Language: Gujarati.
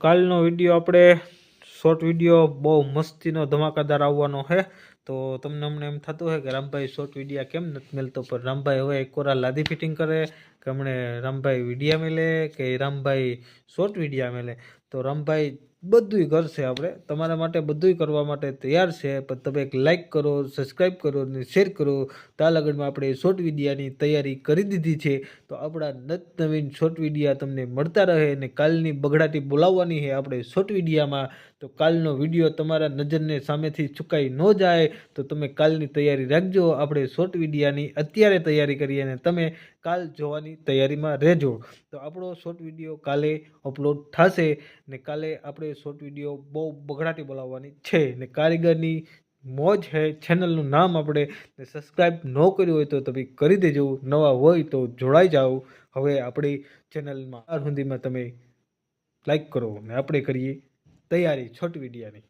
કાલનો વિડીયો આપણે શોર્ટ વિડીયો બહુ મસ્તીનો ધમાકાદાર આવવાનો છે. તો તમને હમણાં એમ થતું હોય કે રામભાઈ શોર્ટ વિડીયા કેમ નથી મળતો, પણ રામભાઈ હવે એક કોરા લાદી ફિટિંગ કરે કે હમણે રામભાઈ વિડીયા મેલે કે રામભાઈ શોર્ટ વિડીયા મેલે. તો રામભાઈ બધુંય કરશે, આપણે તમારા માટે બધુંય કરવા માટે તૈયાર છે. પણ તમે એક લાઇક કરો, સબસ્ક્રાઈબ કરો અને શેર કરો. ત્યાં લગનમાં આપણે શોર્ટ વિડીયાની તૈયારી કરી દીધી છે. તો આપણા નવીન શોર્ટ વિડીયા તમને મળતા રહે. અને કાલની બગડાટી બોલાવવાની છે આપણે શોર્ટ વિડીયામાં. તો કાલનો વિડીયો તમારા નજરને સામેથી ચૂકાઈ ન જાય તો તમે કાલની તૈયારી રાખજો. આપણે શોર્ટ વિડીયાની અત્યારે તૈયારી કરીએ અને તમે કાલ જોવાની તૈયારીમાં રહેજો. તો આપણો શોર્ટ વિડીયો કાલે અપલોડ થશે ને કાલે આપણે શોર્ટ વિડીયો બહુ બગડાટી બોલાવવાની છે ને કારીગરની મોજ છે. ચેનલનું નામ આપણે સબસ્ક્રાઈબ ન કર્યું હોય તો તમે કરી દેજો, નવા હોય તો જોડાઈ જાઓ. હવે આપણી ચેનલમાં આ સુધીમાં તમે લાઈક કરો ને આપણે કરીએ તૈયારી શોર્ટ વિડીયાની.